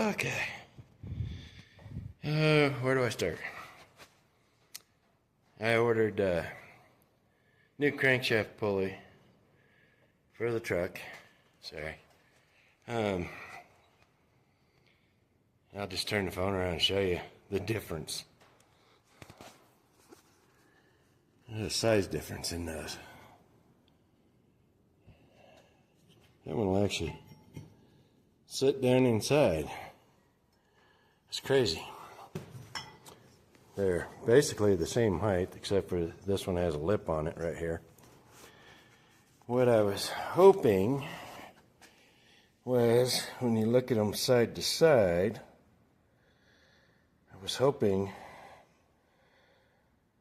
Okay. Where do I start? I ordered a new crankshaft pulley for the truck. Sorry. I'll just turn the phone around and show you the difference. There's a size difference in those. That one will actually sit down inside. It's crazy. They're basically the same height, except for this one has a lip on it right here. What I was hoping was, when you look at them side to side, I was hoping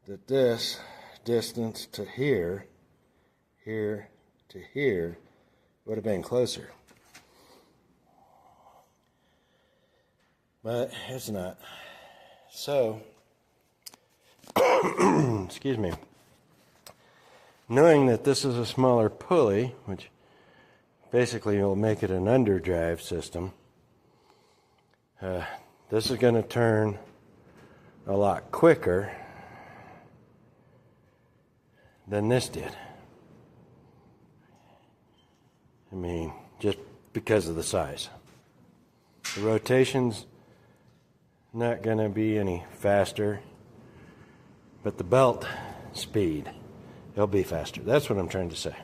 that this distance to here, here to here, would have been closer. But it's not. So, excuse me. Knowing that this is a smaller pulley, which basically will make it an underdrive system, this is going to turn a lot quicker than this did. I mean, just because of the size. The rotation's not going to be any faster, but the belt speed, it'll be faster. That's what I'm trying to say.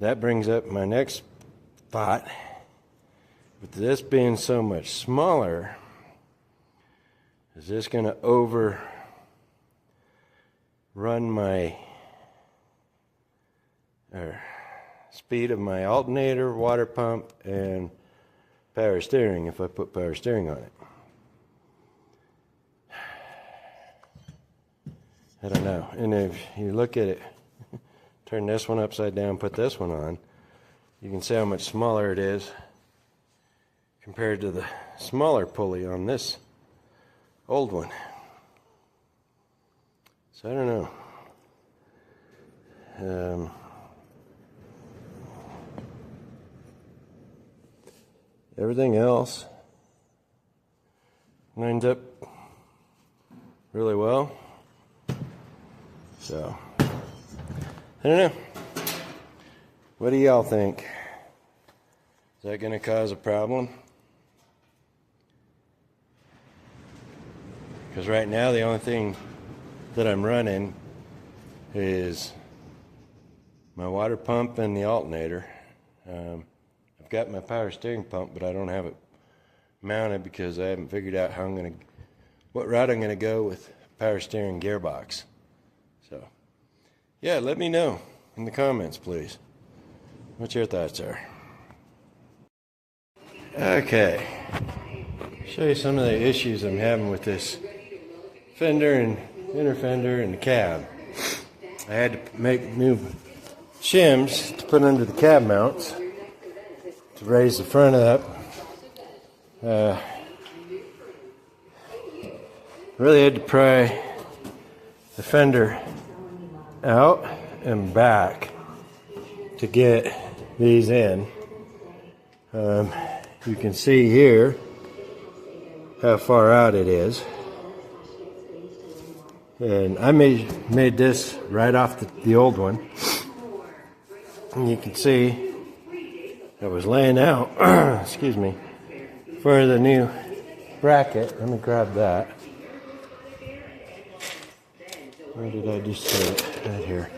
That brings up my next thought. With this being so much smaller, is this going to overrun my speed of my alternator, water pump, and power steering if I put power steering on it? I don't know. And if you look at it, turn this one upside down, put this one on, you can see how much smaller it is compared to the smaller pulley on this old one. So I don't know. Everything else lines up really well. So, I don't know. What do y'all think? Is that going to cause a problem? Because right now the only thing that I'm running is my water pump and the alternator. I've got my power steering pump, but I don't have it mounted because I haven't figured out what route I'm going to go with power steering gearbox. So, yeah, let me know in the comments, please, what your thoughts are. Okay, show you some of the issues I'm having with this fender and inner fender and the cab. I had to make new shims to put under the cab mounts to raise the front up. Really had to pry the fender out and back to get these in. You can see here how far out it is. And I made this right off the old one. And you can see I was laying out, excuse me, for the new bracket. Let me grab that. Where did I just say it? Right here.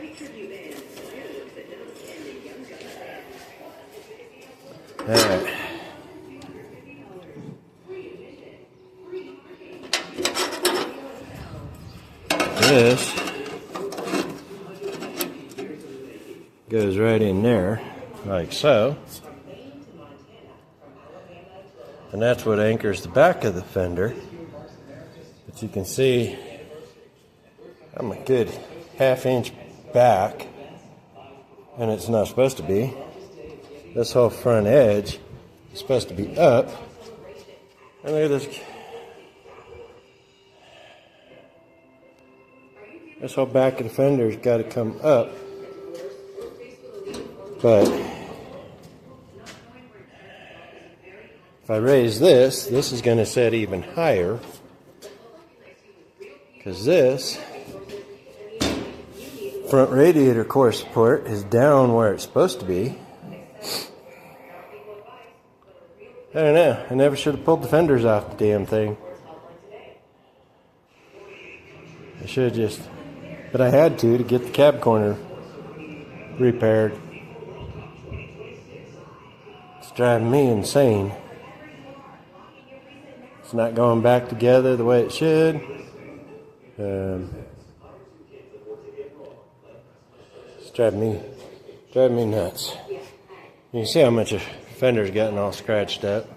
Alright. This goes right in there, like so. And that's what anchors the back of the fender. But you can see I'm a good half-inch back, and it's not supposed to be. This whole front edge is supposed to be up. And look at this. This whole back of the fender's got to come up. But If I raise this, this is going to set even higher, because this front radiator core support is down where it's supposed to be. I don't know. I never should have pulled the fenders off the damn thing. I should have just, but I had to get the cab corner repaired. It's driving me insane. It's not going back together the way it should. It's driving me nuts. You can see how much a fender's gotten all scratched up.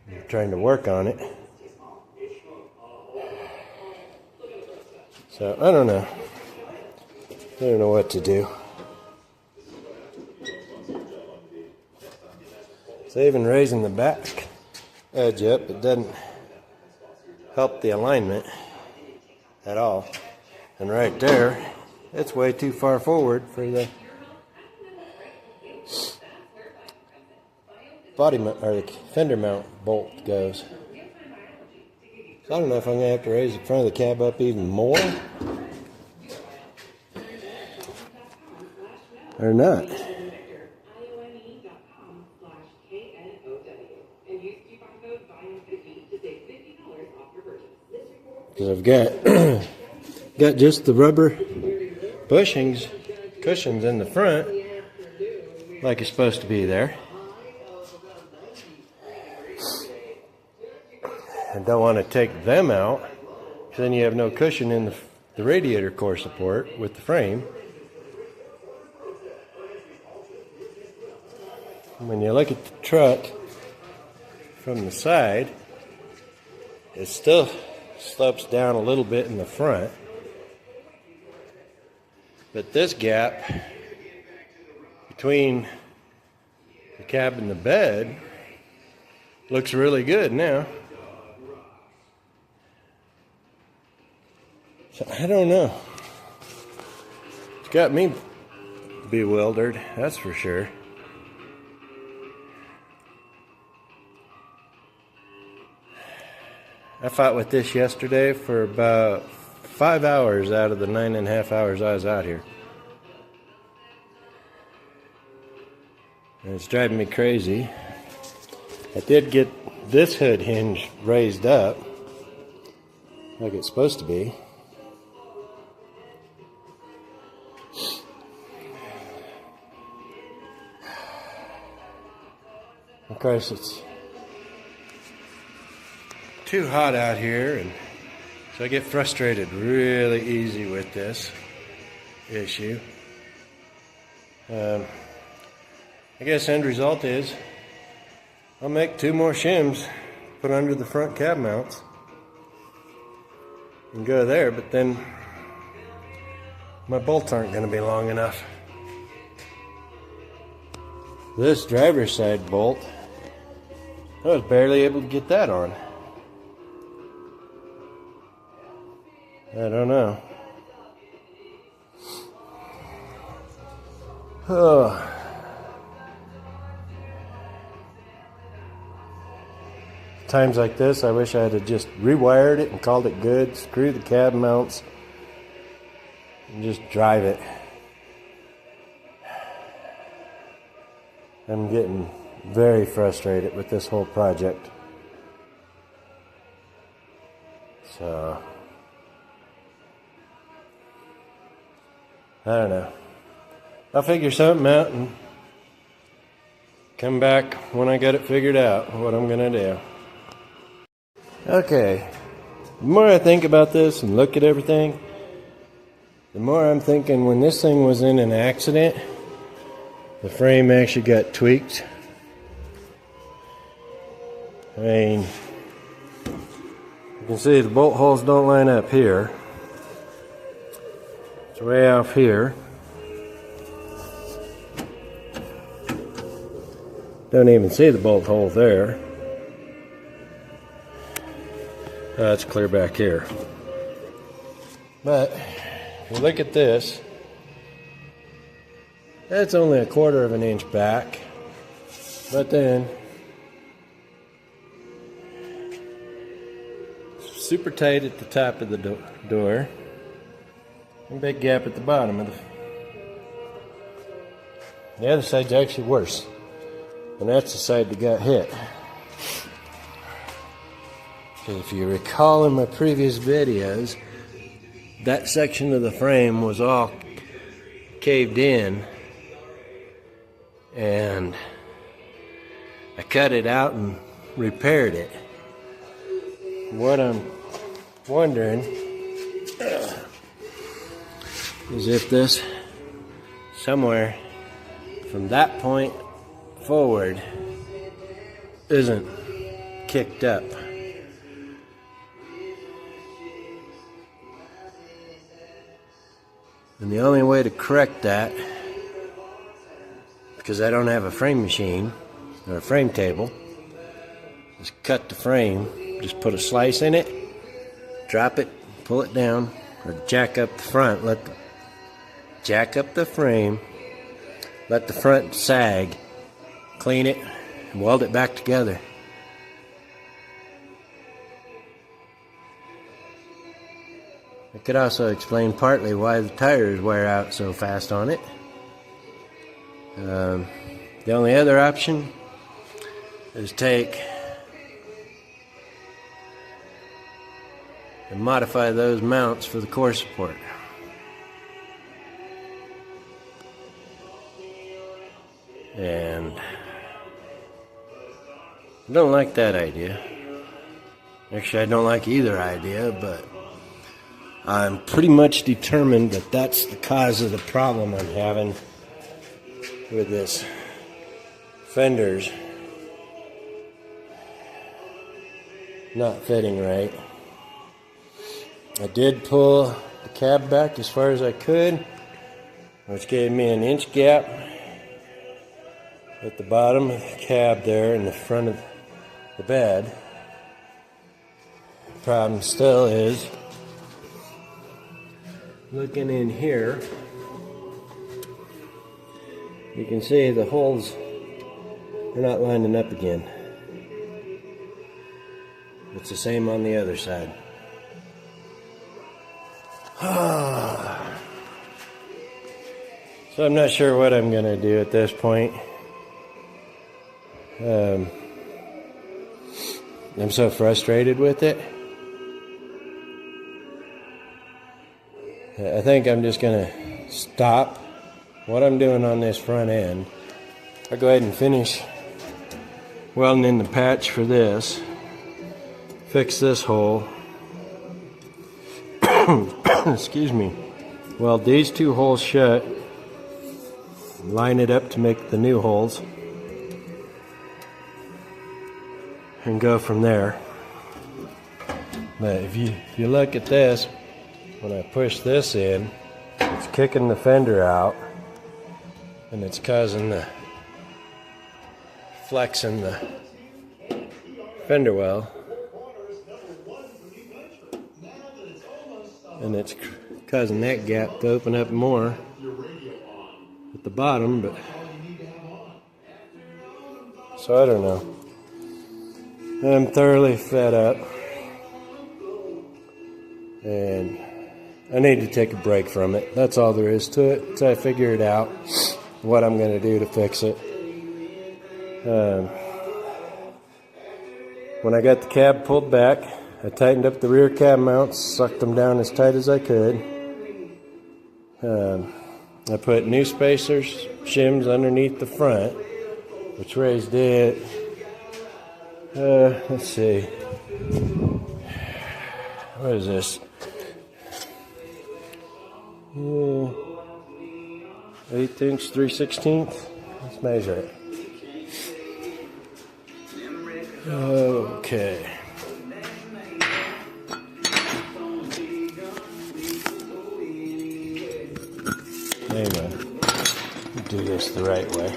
I'm trying to work on it. So I don't know. I don't know what to do. So even raising the back edge up, it doesn't help the alignment at all. And right there, it's way too far forward for the body mount, or the fender mount bolt goes. So I don't know if I'm going to have to raise the front of the cab up even more or not. Because I've got just the rubber bushings, cushions in the front, like it's supposed to be there. I don't want to take them out, because then you have no cushion in the radiator core support with the frame. When you look at the truck from the side, it still slopes down a little bit in the front, but this gap between the cab and the bed looks really good now. So I don't know. It's got me bewildered, that's for sure. I fought with this yesterday for about 5 hours out of the 9.5 hours I was out here. And it's driving me crazy. I did get this hood hinge raised up like it's supposed to be. Of course, it's too hot out here, and so I get frustrated really easy with this issue. I guess end result is I'll make 2 more shims, put under the front cab mounts, and go there, but then my bolts aren't going to be long enough. This driver's side bolt, I was barely able to get that on. I don't know. Oh. Times like this, I wish I had just rewired it and called it good, screw the cab mounts, and just drive it. I'm getting very frustrated with this whole project. So I don't know. I'll figure something out and come back when I got it figured out what I'm gonna do. Okay, the more I think about this and look at everything, the more I'm thinking when this thing was in an accident, the frame actually got tweaked. I mean, you can see the bolt holes don't line up here. It's way off here. Don't even see the bolt hole there. It's clear back here. But if you look at this, that's only 1/4 of an inch back. But then super tight at the top of the door, and big gap at the bottom of the other side's actually worse, and that's the side that got hit. If you recall in my previous videos, that section of the frame was all caved in, and I cut it out and repaired it. What I'm wondering is if this, somewhere from that point forward, isn't kicked up. And the only way to correct that, because I don't have a frame machine or a frame table, is cut the frame, just put a slice in it, drop it, pull it down, or jack up the front, jack up the frame, let the front sag, clean it, and weld it back together. It could also explain partly why the tires wear out so fast on it. The only other option is take and modify those mounts for the core support. And I don't like that idea. Actually, I don't like either idea, but I'm pretty much determined that that's the cause of the problem I'm having with this Fender's not fitting right. I did pull the cab back as far as I could, which gave me an inch gap at the bottom of the cab there in the front of the bed. The problem still is, looking in here, you can see the holes are not lining up again. It's the same on the other side. So I'm not sure what I'm going to do at this point. I'm so frustrated with it. I think I'm just going to stop what I'm doing on this front end. I'll go ahead and finish welding in the patch for this. Fix this hole. Excuse me. Weld these two holes shut. Line it up to make the new holes. And go from there. But if you look at this, when I push this in, it's kicking the fender out, and it's causing the flex in the fender well, and it's causing that gap to open up more at the bottom. But so I don't know. I'm thoroughly fed up, and I need to take a break from it. That's all there is to it. So I figure it out what I'm going to do to fix it. When I got the cab pulled back, I tightened up the rear cab mounts, sucked them down as tight as I could. I put new spacers, shims underneath the front, which raised it. Let's see. What is this? 1/8 inch, 3/16. Let's measure it. Okay. Anyway, do this the right way.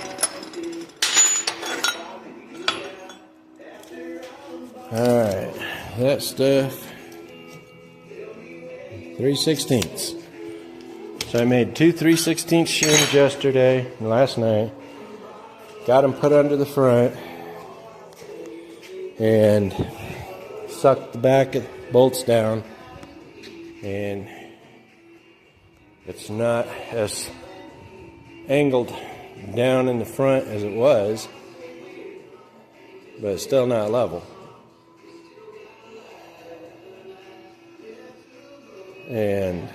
Alright, that stuff, 3/16. So I made two 3/16 shims yesterday and last night. Got them put under the front and sucked the back of bolts down, and it's not as angled down in the front as it was, but it's still not level. And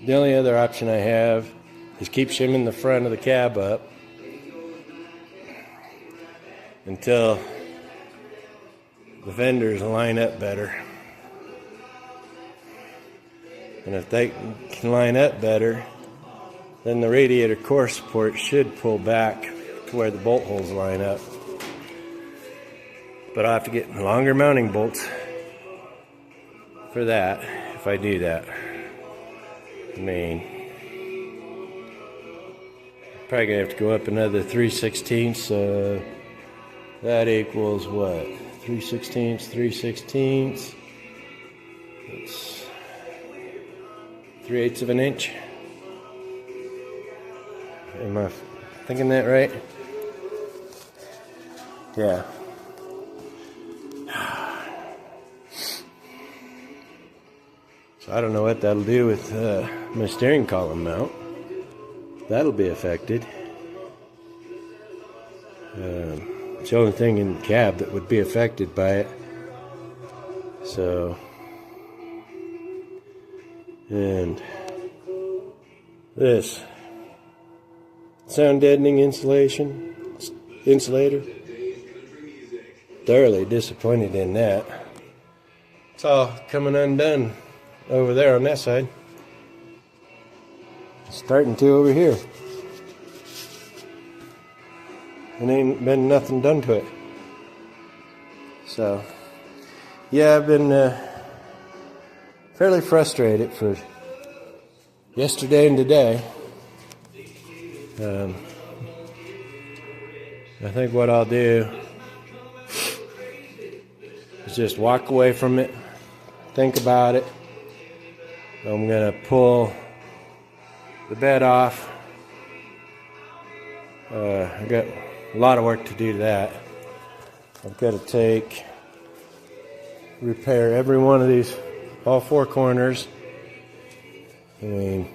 the only other option I have is keep shimming the front of the cab up until the fenders line up better. And if they can line up better, then the radiator core support should pull back to where the bolt holes line up. But I'll have to get longer mounting bolts for that if I do that. I mean, probably gonna have to go up another 3/16. That equals what? 3/16. It's 3/8 of an inch. Am I thinking that right? Yeah. So I don't know what that'll do with my steering column mount. That'll be affected. It's the only thing in the cab that would be affected by it. So, and this sound deadening insulator, thoroughly disappointed in that. It's all coming undone over there on that side. It's starting to over here. And ain't been nothing done to it. So, yeah, I've been fairly frustrated for yesterday and today. I think what I'll do is just walk away from it, think about it. I'm gonna pull the bed off. I got a lot of work to do to that. I've got to repair every one of these, all four corners. I mean,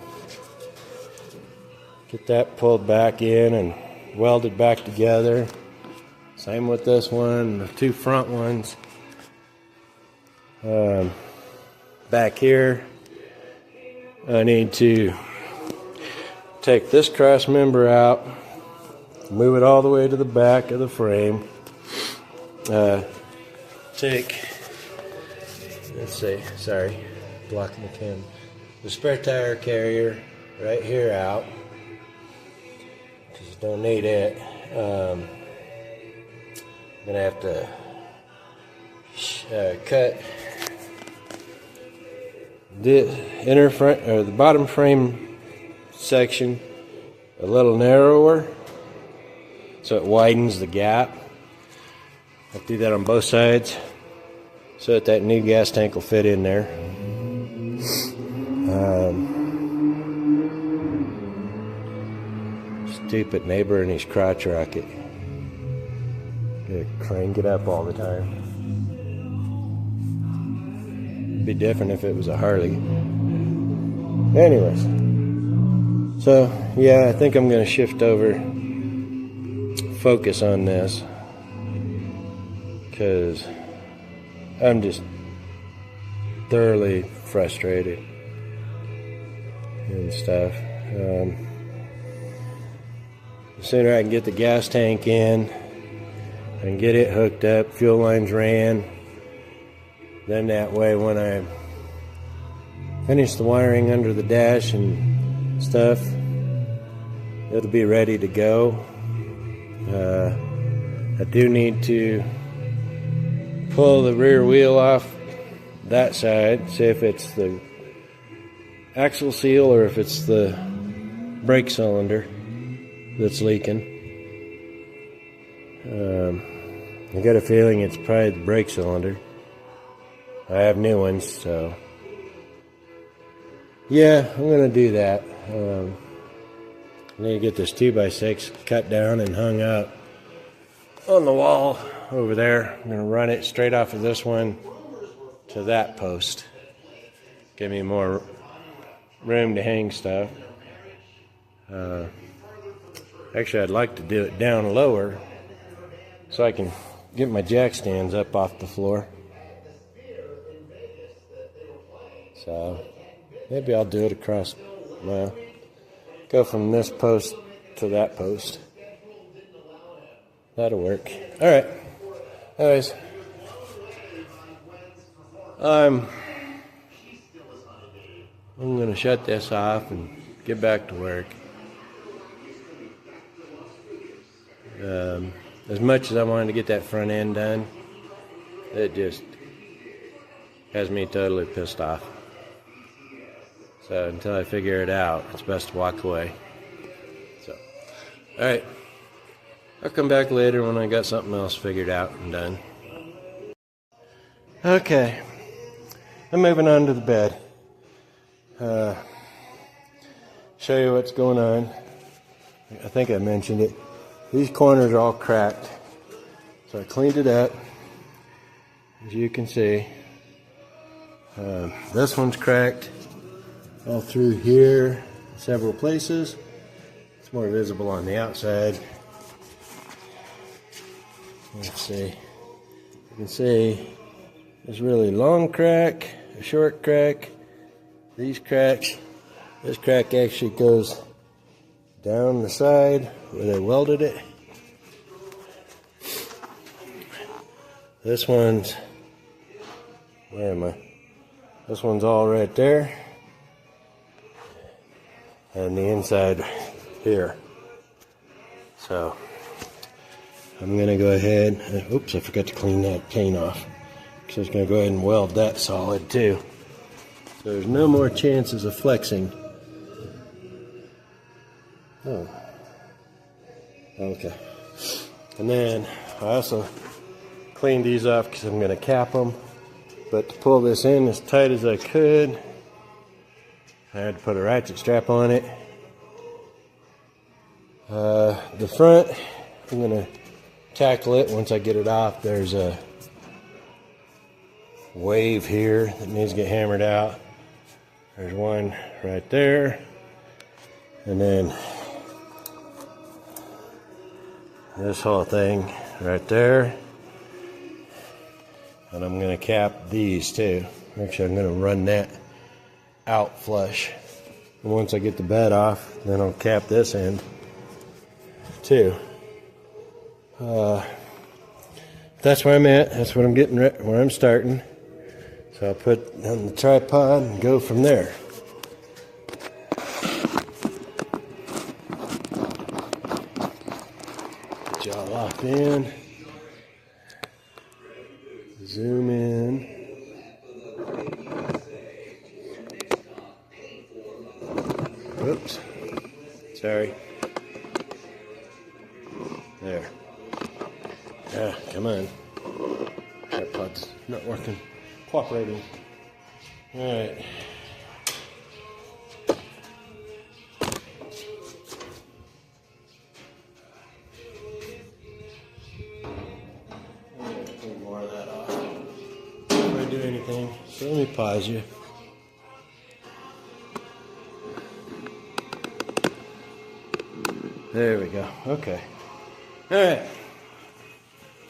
get that pulled back in and welded back together. Same with this one, the two front ones. Back here, I need to take this cross member out, move it all the way to the back of the frame. Blocking the camera. The spare tire carrier right here out, because you don't need it. I'm gonna have to cut the inner front or the bottom frame section a little narrower, so it widens the gap. I'll do that on both sides so that new gas tank will fit in there. Stupid neighbor and his crotch rocket. Gotta crank it up all the time. It'd be different if it was a Harley. Anyways, so yeah, I think I'm gonna shift over, focus on this, because I'm just thoroughly frustrated and stuff. The sooner I can get the gas tank in and get it hooked up, fuel lines ran, then that way when I finish the wiring under the dash and stuff, it'll be ready to go. I do need to pull the rear wheel off that side, see if it's the axle seal or if it's the brake cylinder that's leaking. I got a feeling it's probably the brake cylinder. I have new ones, so yeah, I'm gonna do that. I need to get this 2x6 cut down and hung up. on the wall over there. I'm going to run it straight off of this one to that post. Give me more room to hang stuff. Actually, I'd like to do it down lower so I can get my jack stands up off the floor. So maybe I'll do it across, well, go from this post to that post. That'll work. All right. Anyways, I'm going to shut this off and get back to work. As much as I wanted to get that front end done, it just has me totally pissed off. So until I figure it out, it's best to walk away. So, all right. I'll come back later when I got something else figured out and done. Okay. I'm moving on to the bed. Show you what's going on. I think I mentioned it. These corners are all cracked. So I cleaned it up. As you can see. This one's cracked all through here, several places. It's more visible on the outside. Let's see. You can see there's a really long crack, a short crack, these cracks. This crack actually goes down the side where they welded it. This one's, where am I? This one's all right there. And the inside here. So I'm going to go ahead, oops, I forgot to clean that pane off. So I was going to go ahead and weld that solid too. So there's no more chances of flexing. Oh. Okay. And then I also cleaned these off because I'm going to cap them. But to pull this in as tight as I could, I had to put a ratchet strap on it. The front, I'm going to tackle it once I get it off. There's a wave here that needs to get hammered out. There's one right there. And then this whole thing right there. And I'm going to cap these too. Actually, I'm going to run that out flush. And once I get the bed off, then I'll cap this end too. That's where I'm at. That's what I'm getting, where I'm starting. So I'll put on the tripod and go from there. Get y'all locked in. Zoom in. Oops. Sorry. There. Yeah, come on. Tripod's not working. Cooperating. Alright. Take more of that off before I do anything. So let me pause you. There we go. Okay. Alright.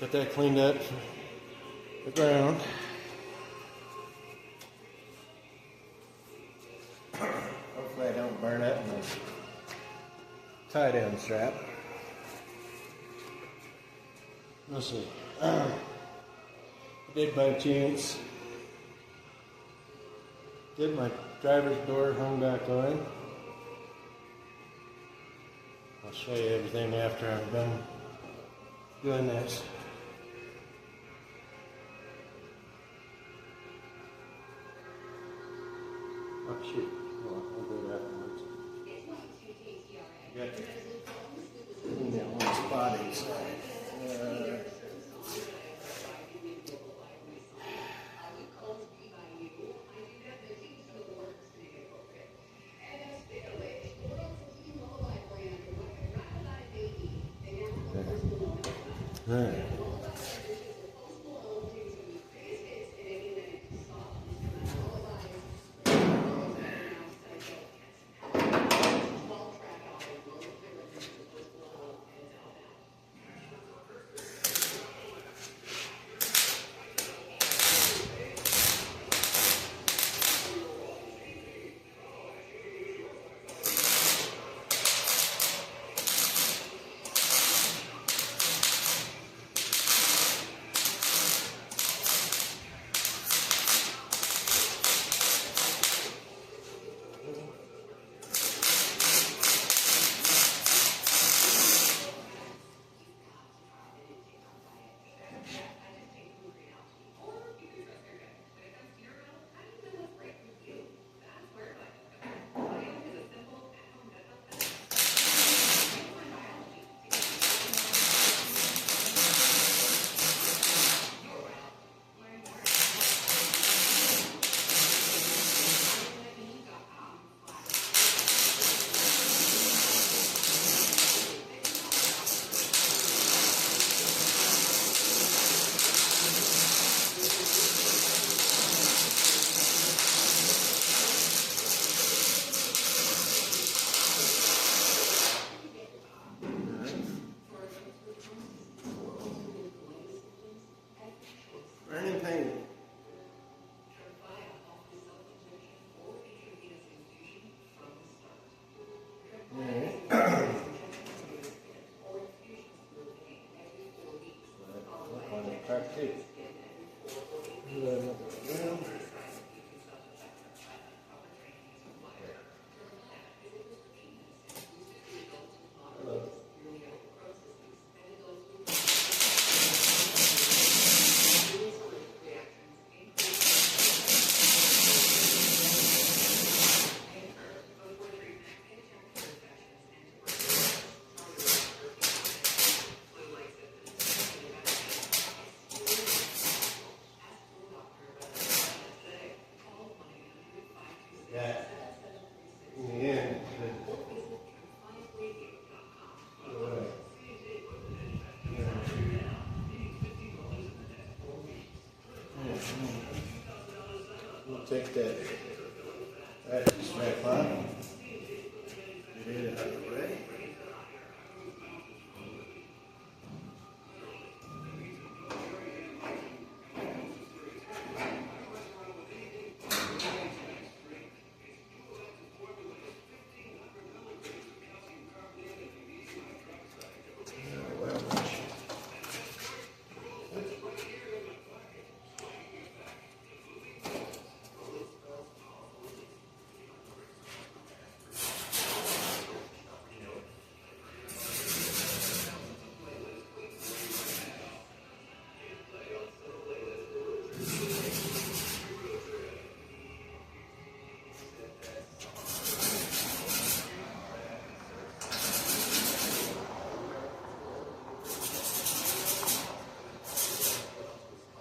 Got that cleaned up for the ground. Hopefully I don't burn up my tie down strap. Let's see. I did by chance get my driver's door hung back on. I'll show you everything after I'm done doing this. Oh shoot. Well, I'll do it afterwards. Got that one spot inside. Alright. Burning pain. That in the end, we'll take that strap on, get it out of the way.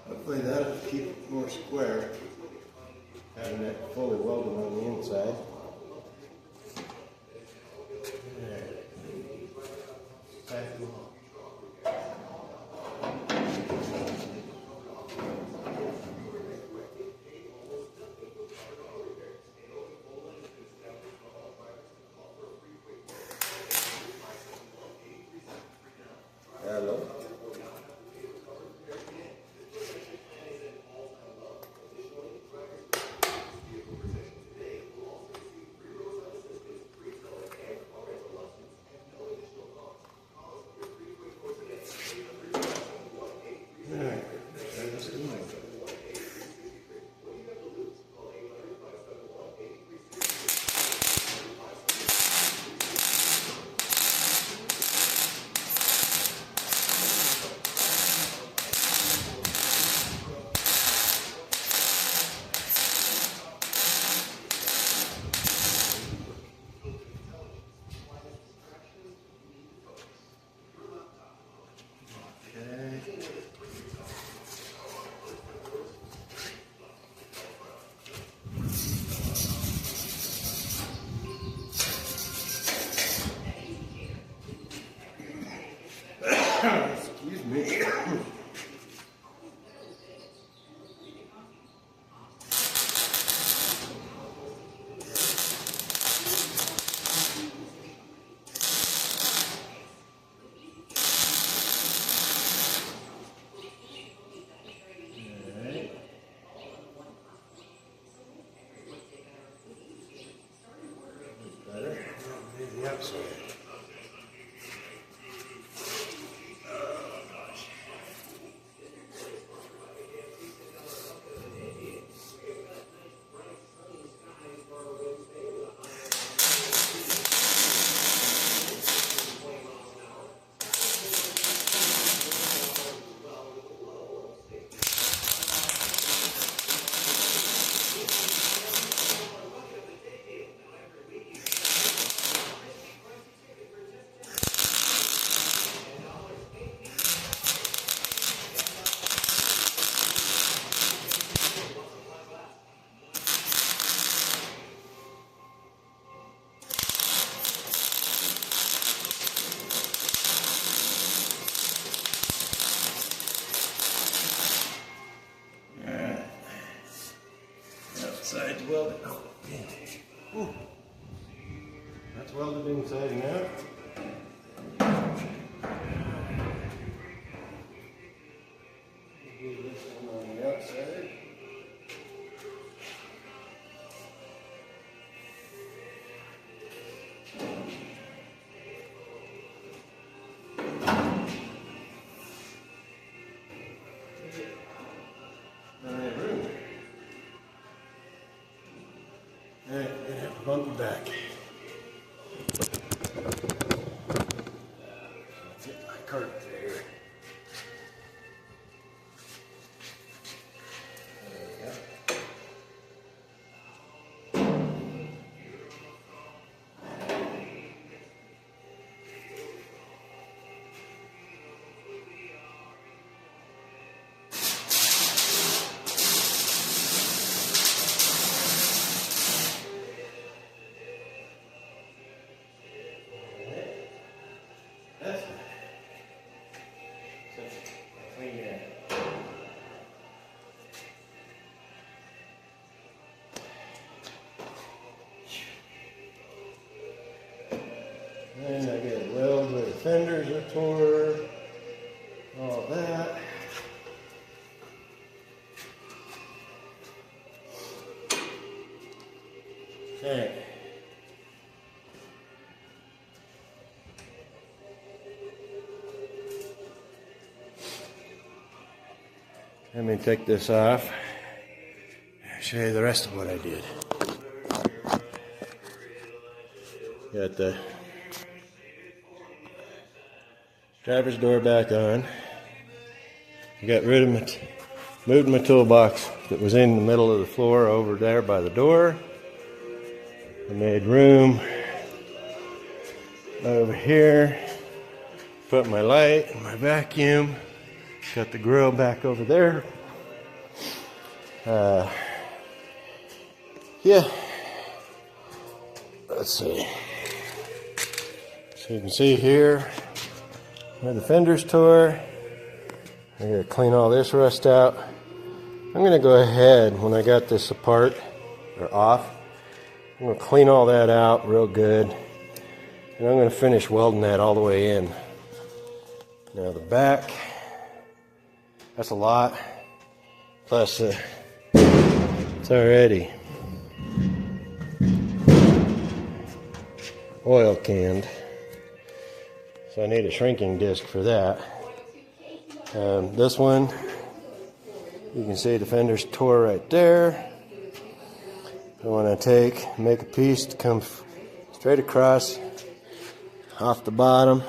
Hopefully that'll keep it more square, having that fully welded on the inside. Hello. Excuse me. The outside. Outside welded. Oh, yeah. Ooh. That's welded inside and out. Do this one on the outside. Alright, I'm gonna have to bump it back. Let's get my cart there. There we go. And I get a weld where the fenders are tore, all that. Okay. Let me take this off and show you the rest of what I did. Got the driver's door back on. I got rid of moved my toolbox that was in the middle of the floor over there by the door. I made room over here. Put my light and my vacuum. Got the grill back over there. Yeah. Let's see. So you can see here where the fenders tore. I gotta clean all this rust out. I'm gonna go ahead when I got this apart or off. I'm gonna clean all that out real good, and I'm gonna finish welding that all the way in. Now the back, that's a lot. Plus, it's already oil canned, so I need a shrinking disc for that. This one, you can see the fenders tore right there. I want to make a piece to come straight across off the bottom,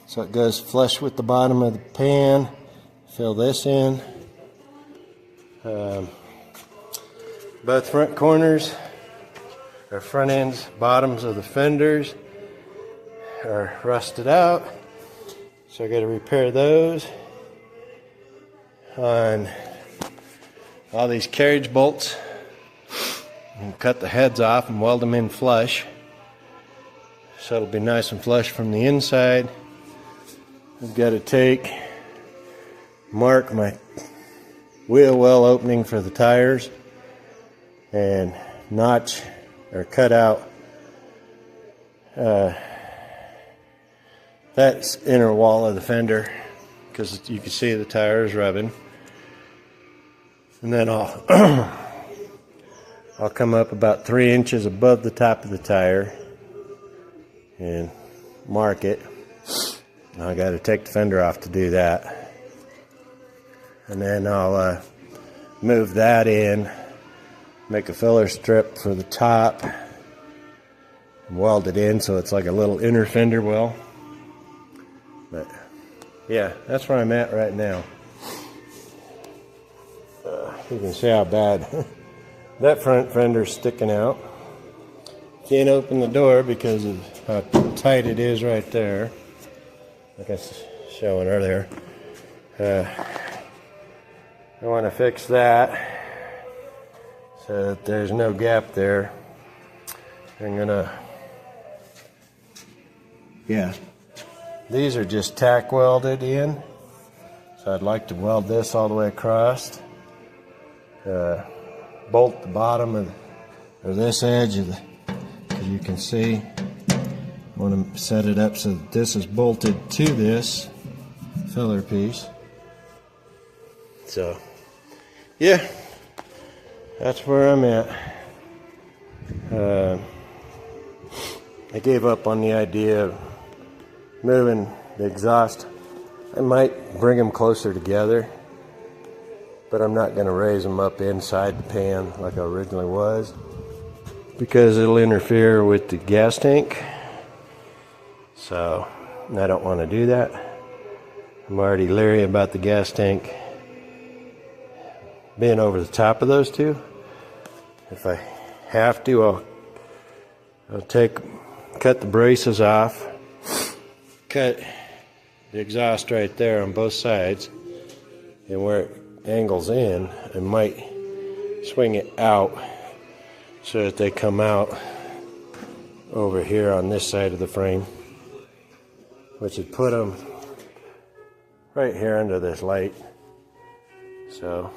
so it goes flush with the bottom of the pan. Fill this in. Both front corners, or front ends, bottoms of the fenders are rusted out, so I got to repair those. On all these carriage bolts, and cut the heads off and weld them in flush, so it'll be nice and flush from the inside. I've got to take mark my wheel well opening for the tires and notch or cut out that inner wall of the fender, because you can see the tires rubbing. And then I'll come up about 3 inches above the top of the tire and mark it. I got to take the fender off to do that. And then I'll move that in, make a filler strip for the top, and weld it in so it's like a little inner fender well. But yeah, that's where I'm at right now. You can see how bad that front fender's sticking out. Can't open the door because of how tight it is right there, like I was showing earlier. I want to fix that so that there's no gap there. I'm gonna, yeah, these are just tack welded in, so I'd like to weld this all the way across. Bolt the bottom of this edge of the, as you can see, I want to set it up so that this is bolted to this filler piece. So yeah, that's where I'm at. I gave up on the idea of moving the exhaust. I might bring them closer together, but I'm not going to raise them up inside the pan like I originally was, because it'll interfere with the gas tank. So I don't want to do that. I'm already leery about the gas tank being over the top of those two. If I have to, I'll cut the braces off, cut the exhaust right there on both sides, and where it angles in, I might swing it out so that they come out over here on this side of the frame, which would put them right here under this light. So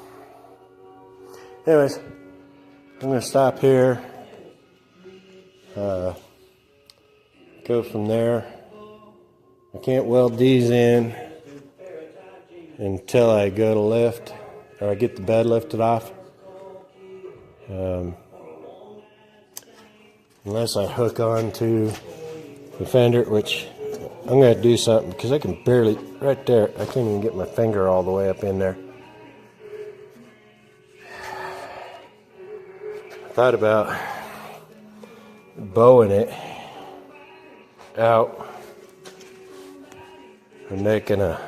anyways, I'm going to stop here, go from there. I can't weld these in until I go to lift, or I get the bed lifted off, unless I hook on to the fender, which I'm going to do something, because I can barely, right there, I can't even get my finger all the way up in there. I thought about bowing it out and making a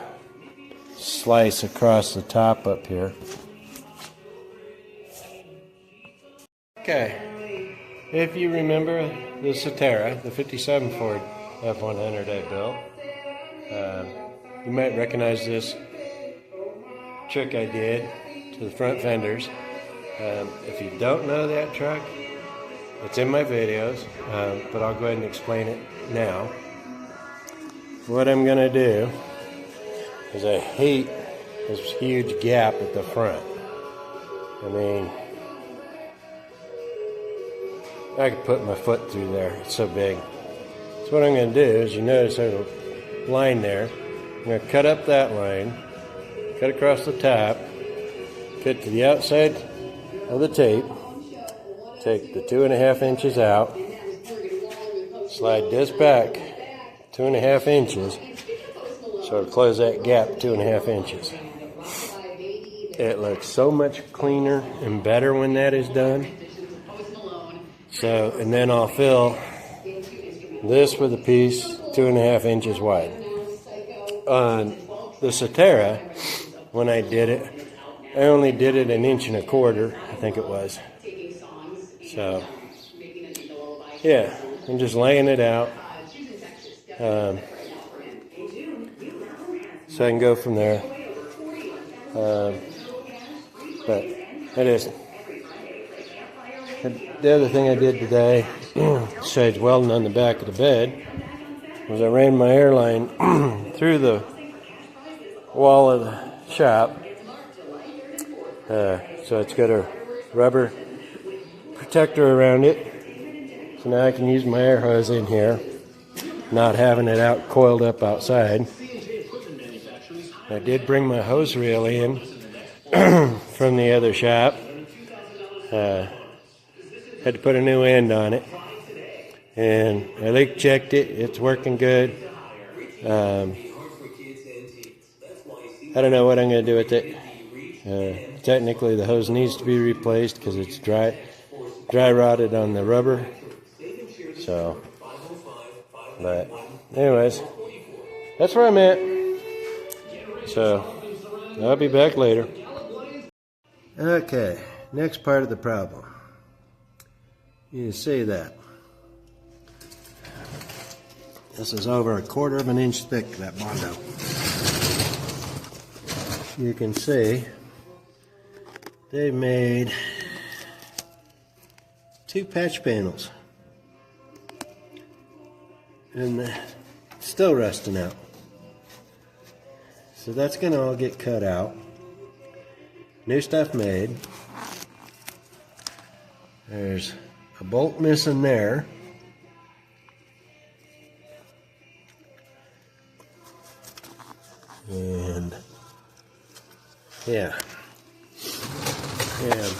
slice across the top up here. Okay, if you remember the Cetera, the 57 Ford F100 I built, you might recognize this trick I did to the front fenders. If you don't know that truck, it's in my videos, but I'll go ahead and explain it now. What I'm going to do is, I hate this huge gap at the front. I mean, I could put my foot through there, it's so big. So what I'm going to do is, you notice there's a line there. I'm going to cut up that line, cut across the top, cut to the outside of the tape, take the 2.5 inches out, slide this back 2.5 inches, so it'll close that gap 2.5 inches. It looks so much cleaner and better when that is done. So, and then I'll fill this with a piece 2.5 inches wide. On the Cetera, when I did it, I only did it 1.25 inches, I think it was. So, yeah, I'm just laying it out. So I can go from there. But it is. The other thing I did today, besides welding on the back of the bed, was I ran my airline through the wall of the shop. So it's got a rubber protector around it. So now I can use my air hose in here, not having it out coiled up outside. I did bring my hose reel in from the other shop. Had to put a new end on it. And I leak checked it. It's working good. I don't know what I'm going to do with it. Technically, the hose needs to be replaced because it's dry rotted on the rubber. So, but anyways, that's where I'm at. So, I'll be back later. Okay, next part of the problem. You see that. This is over 1/4 of an inch thick, that Bondo. You can see they made 2 patch panels. And they're still rusting out. So that's going to all get cut out. New stuff made. There's a bolt missing there. And yeah. And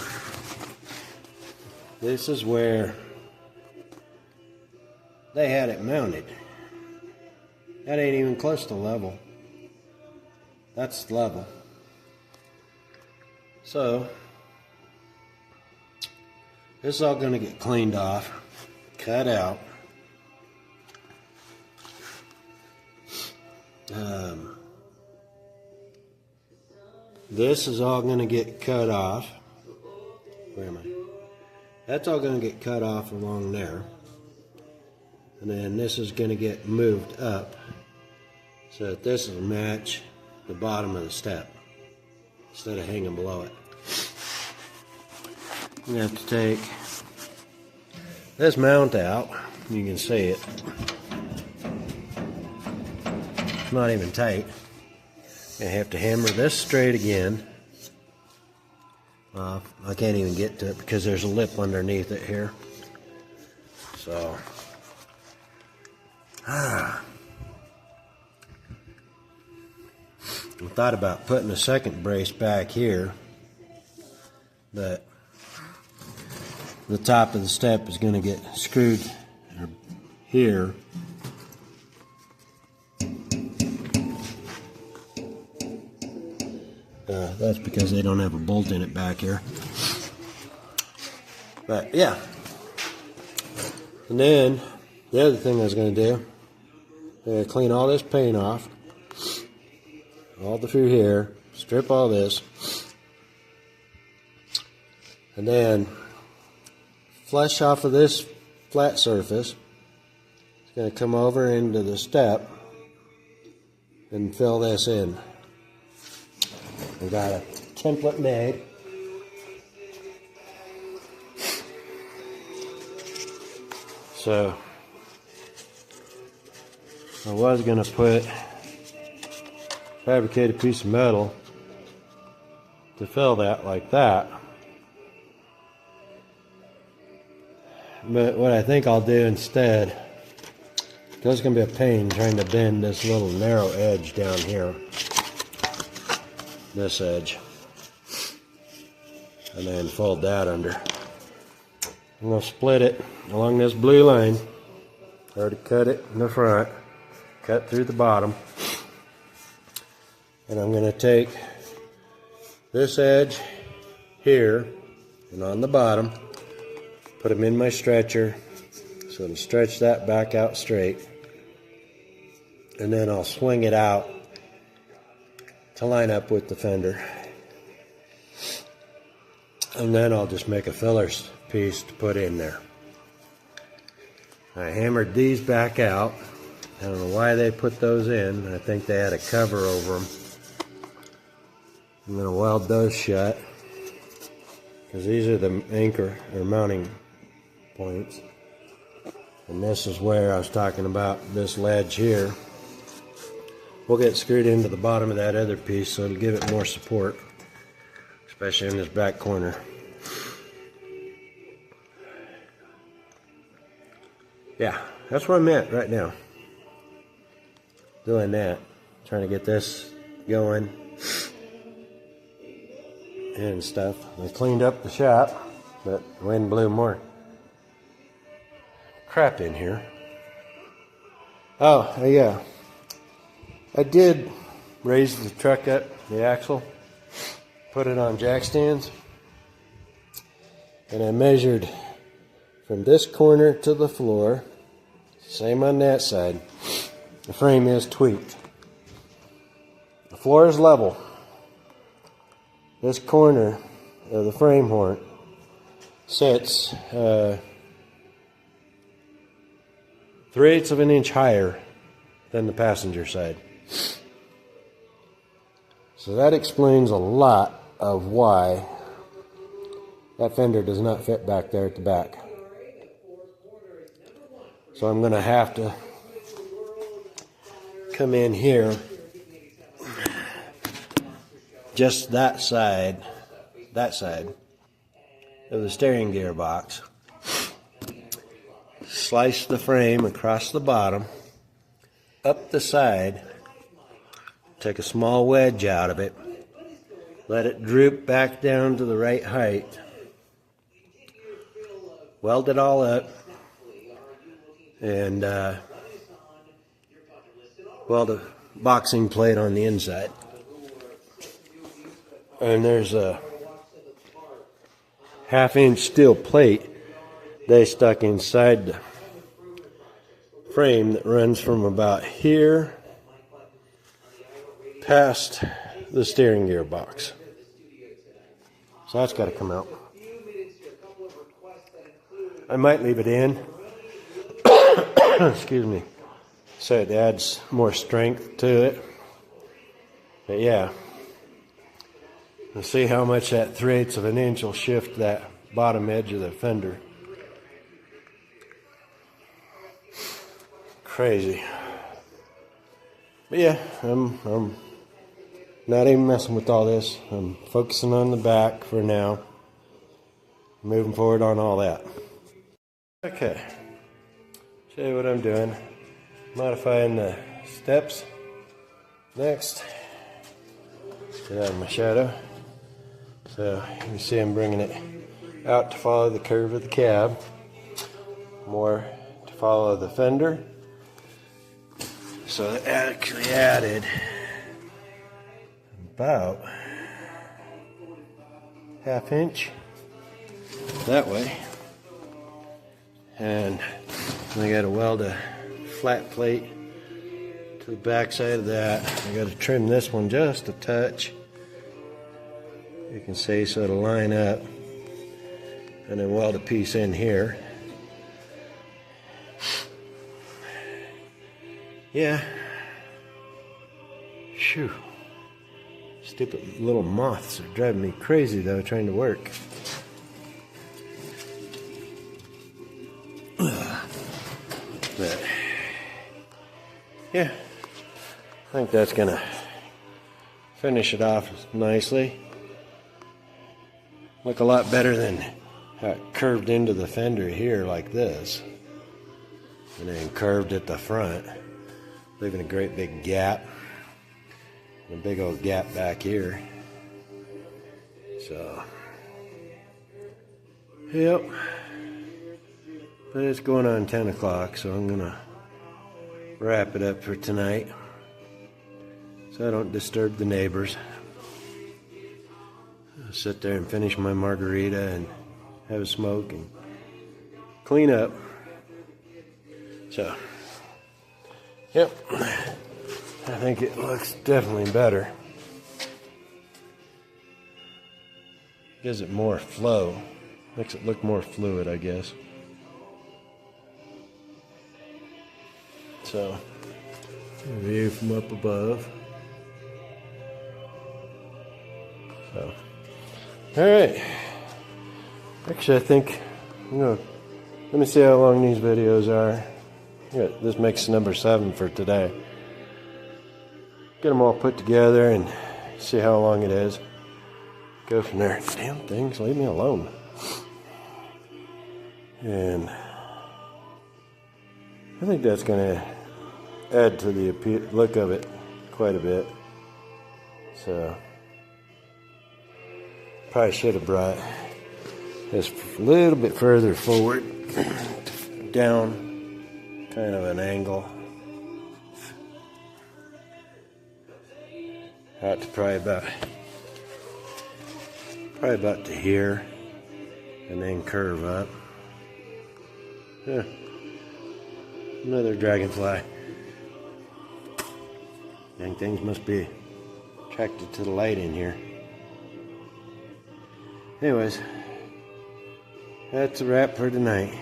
this is where they had it mounted. That ain't even close to level. That's level. So this is all going to get cleaned off, cut out. This is all going to get cut off. Where am I? That's all going to get cut off along there. And then this is going to get moved up so that this will match the bottom of the step instead of hanging below it. You have to take this mount out. You can see it. It's not even tight. I have to hammer this straight again. I can't even get to it because there's a lip underneath it here. So, I thought about putting a second brace back here, but the top of the step is going to get screwed here. That's because they don't have a bolt in it back here. But yeah. And then the other thing I was going to do, clean all this paint off, all the through here, strip all this, and then flush off of this flat surface. It's going to come over into the step and fill this in. We got a template made. So I was going to put fabricate a piece of metal to fill that like that. But what I think I'll do instead, because it's going to be a pain trying to bend this little narrow edge down here. This edge, and then fold that under. I'm going to split it along this blue line. Already cut it in the front, cut through the bottom, and I'm going to take this edge here and on the bottom, put them in my stretcher so it'll stretch that back out straight, and then I'll swing it out to line up with the fender, and then I'll just make a filler piece to put in there. I hammered these back out. I don't know why they put those in. I think they had a cover over them. I'm going to weld those shut because these are the anchor or mounting points, and this is where I was talking about this ledge here. we'll get screwed into the bottom of that other piece so it'll give it more support, especially in this back corner. Yeah, that's where I'm at right now. Doing that, trying to get this going and stuff. I cleaned up the shop, but the wind blew more crap in here. Oh, yeah. I did raise the truck up, the axle, put it on jack stands, and I measured from this corner to the floor, same on that side. The frame is tweaked. The floor is level. This corner of the frame horn sits 3/8 of an inch higher than the passenger side. So that explains a lot of why that fender does not fit back there at the back. So I'm going to have to come in here, just that side of the steering gear box, slice the frame across the bottom, up the side, take a small wedge out of it, let it droop back down to the right height, weld it all up, and weld a boxing plate on the inside. And there's a 1/2 inch steel plate they stuck inside the frame that runs from about here past the steering gear box. So that's got to come out. I might leave it in. Excuse me. So it adds more strength to it. But yeah. Let's see how much that 3/8 of an inch will shift that bottom edge of the fender. Crazy. But yeah, I'm not even messing with all this. I'm focusing on the back for now. Moving forward on all that. Okay. Show you what I'm doing. Modifying the steps. Next. Get out of my shadow. So you can see I'm bringing it out to follow the curve of the cab. More to follow the fender. So it actually added about 1/2 inch that way. And I got to weld a flat plate to the back side of that. I got to trim this one just a touch. You can see so it'll line up. And then weld a piece in here. Yeah. Phew. Stupid little moths are driving me crazy though, trying to work. But yeah, I think that's gonna finish it off nicely. Look a lot better than how it curved into the fender here like this, and then curved at the front, leaving a great big gap, and a big old gap back here. So, yep. But it's going on 10 o'clock, so I'm gonna wrap it up for tonight, so I don't disturb the neighbors. I'll sit there and finish my margarita and have a smoke and clean up. So, yep, I think it looks definitely better. Gives it more flow, makes it look more fluid, I guess. So, a view from up above. So, all right. Actually, I think let me see how long these videos are. Yeah, this makes number 7 for today. get them all put together and see how long it is. Go from there. Damn things, leave me alone. And I think that's going to add to the look of it quite a bit. So probably should have brought this a little bit further forward, down, kind of an angle. Out to probably about to here, and then curve up. Yeah. Another dragonfly. Dang things must be attracted to the light in here. Anyways, that's a wrap for tonight.